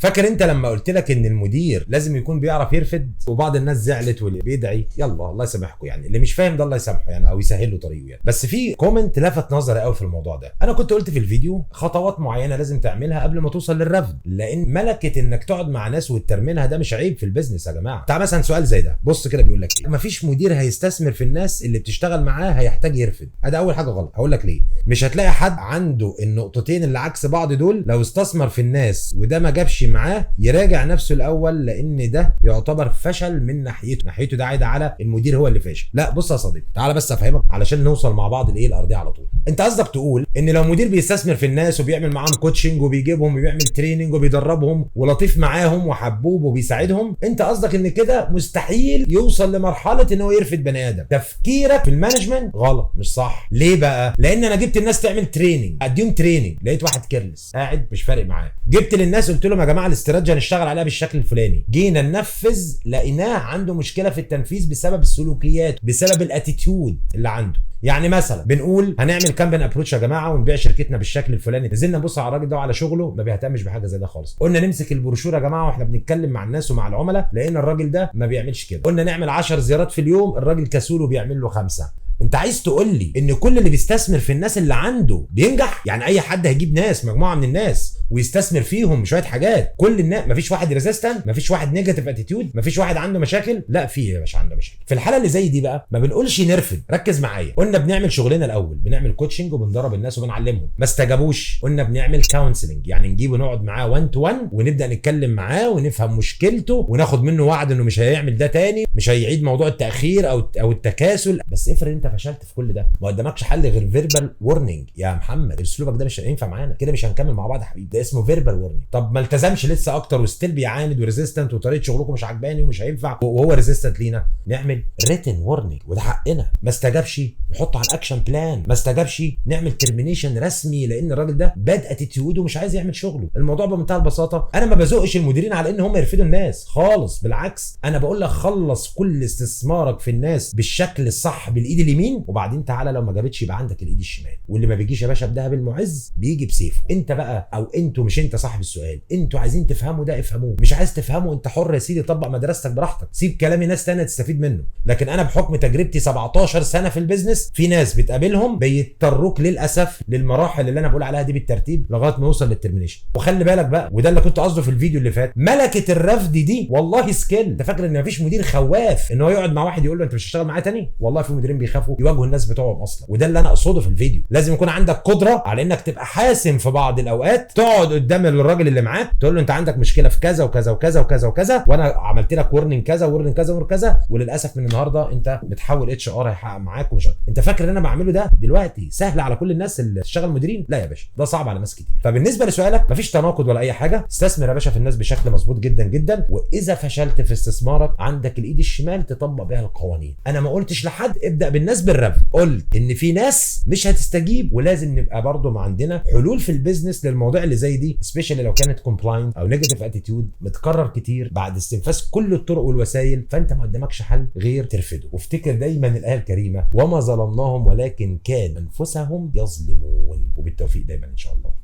فاكر انت لما قلت لك ان المدير لازم يكون بيعرف يرفد، وبعض الناس زعلت واللي بيدعي يلا الله يسامحكم يعني، اللي مش فاهم ده الله يسامحه يعني او يسهل له طريقه يعني. بس في كومنت لفت نظري قوي في الموضوع ده. انا كنت قلت في الفيديو خطوات معينه لازم تعملها قبل ما توصل للرفض، لان ملكه انك تقعد مع ناس وترمينها ده مش عيب في البيزنس يا جماعه. تعال مثلا سؤال زي ده، بص كده بيقول لك ايه: مفيش مدير هيستثمر في الناس اللي بتشتغل معاه هيحتاج يرفض. ادي اول حاجه غلط. هقول لك ليه. مش هتلاقي حد عنده النقطتين اللي عكس بعض دول لو استثمر في الناس وده ما جابش معاه يراجع نفسه الاول، لان ده يعتبر فشل من ناحيته ده عايده على المدير هو اللي فاشل. لا بص يا صديقي، تعالى بس افهمك علشان نوصل مع بعض لايه الارضيه على طول. انت قصدك تقول ان لو مدير بيستثمر في الناس وبيعمل معاهم كوتشنج وبيجيبهم وبيعمل تريننج وبيدربهم ولطيف معاهم وحبوب وبيساعدهم، انت قصدك ان كده مستحيل يوصل لمرحله ان هو يرفض بني ادم. تفكيرك في المانجمنت غلط، مش صح. ليه بقى؟ لان انا جبت الناس تعمل تريننج، اديهم تريننج، لقيت واحد كيرلس قاعد مش فارق معاه. جبت للناس قلت لهم يا جماعه الاستراتيجي هنشتغل عليها بالشكل الفلاني، جينا ننفذ لقيناه عنده مشكله في التنفيذ بسبب السلوكيات، بسبب الاتيتيود اللي عنده. يعني مثلا بنقول هنعمل كامبين ابروتش يا جماعه ونبيع شركتنا بالشكل الفلاني، نزلنا نبص على الراجل ده وعلى شغله ما بيهتمش بحاجه زي ده خالص. قلنا نمسك البروشور يا جماعه واحنا بنتكلم مع الناس ومع العملاء، لقينا الراجل ده ما بيعملش كده. قلنا نعمل 10 زيارات في اليوم، الراجل كسول وبيعمل له 5. انت عايز تقول لي ان كل اللي بيستثمر في الناس اللي عنده بينجح؟ يعني اي حد هيجيب ناس، مجموعه من الناس ويستثمر فيهم شويه حاجات، كل الناس مفيش واحد ريزيستنت، مفيش واحد نيجاتيف اتيتيود، مفيش واحد عنده مشاكل؟ لا في يا باشا عنده مشاكل. في الحاله اللي زي دي بقى ما بنقولش نرفض، ركز معايا. قلنا بنعمل شغلنا الاول، بنعمل كوتشنج وبندرب الناس وبنعلمهم، ما استجابوش قلنا بنعمل كونسلنج، يعني نجيبه نقعد معاه 1 تو 1 ونبدا نتكلم معاه ونفهم مشكلته وناخد منه وعد انه مش هيعمل ده تاني، مش هيعيد موضوع التاخير او التكاسل. بس افرض انت فشلت في كل ده، ما قدامكش حل غير فيربال وورنينج. يا محمد اسلوبك ده مش هينفع معانا كده، مش هنكمل مع بعض يا حبيبي، ده اسمه فيربال وورنينج. طب ما التزمش لسه اكتر وستيل بيعاند وريزيستنت وطريقه شغلكم مش عجباني ومش هينفع وهو ريزيستنت لينا، نعمل ريتن وورنينج وده حقنا. ما استجابش نحطه على الاكشن بلان، ما استجابش نعمل ترمينيشن رسمي لان الراجل ده باد اتيتيود ومش عايز يعمل شغله. الموضوع بمنتهى البساطه. انا ما بزقش المديرين على ان هم يرفدوا الناس خالص، بالعكس انا بقول لك خلص كل استثمارك في الناس بالشكل الصح بالايد اليمين، وبعدين تعالى لو ما جابتش يبقى عندك الايد الشمال. واللي ما بيجيش يا باشا بدهب المعز بيجي بسيفه. انت بقى او انتوا، مش انت صاحب السؤال، انتوا عايزين تفهموا ده افهموه، مش عايز تفهمه انت حر يا سيدي، طبق مدرستك براحتك، سيب كلامي ناس تانية تستفيد منه. لكن انا بحكم تجربتي 17 سنه في البيزنس، في ناس بتقابلهم بيضطروك للاسف للمراحل اللي انا بقول عليها دي بالترتيب لغايه ما يوصل للترمينيشن. وخلي بالك بقى، وده اللي كنت قصده في الفيديو اللي فات، ملكه الرفض دي والله سكيل. انت فاكر ان مفيش مدير خواف ان هو يقعد مع واحد يقول له انت مش هتشتغل معايا تاني؟ والله في مديرين بيخافوا يواجهوا الناس بتوعهم اصلا، وده اللي انا اقصده في الفيديو. لازم يكون عندك قدره على انك تبقى حاسم في بعض الاوقات، تقعد قدام الراجل اللي معاك تقول له انت عندك مشكله في كذا وكذا وكذا وكذا وكذا، وانا عملت لك ورنينج كذا وورنينج كذا وورنينج كذا، وللاسف من النهارده انت بتحول اتش ار هيحقق معاك ومش. انت فاكر ان انا بعمله ده دلوقتي سهل على كل الناس اللي تشتغل مديرين؟ لا يا باشا، ده صعب على ناس كتير. فبالنسبه لسؤالك مفيش تناقض ولا اي حاجه، استثمر يا باشا في الناس بشكل مظبوط جدا جدا، واذا فشلت في استثمارك عندك الايد الشمال تطبق بيها القوانين. انا ما قلتش لحد ابدا بالناس بالرفض، قلت ان في ناس مش هتستجيب، ولازم نبقى برضو ما عندنا حلول في البيزنس للمواضيع اللي زي دي، سبيشالي لو كانت كومبلاينت او نيجاتيف اتيتيود متكرر كتير بعد استنفاذ كل الطرق والوسائل، فانت ما قدامكش حل غير ترفضه. وافتكر دايما الايه الكريمه: وما ظلمناهم ولكن كان انفسهم يظلمون. وبالتوفيق دايما ان شاء الله.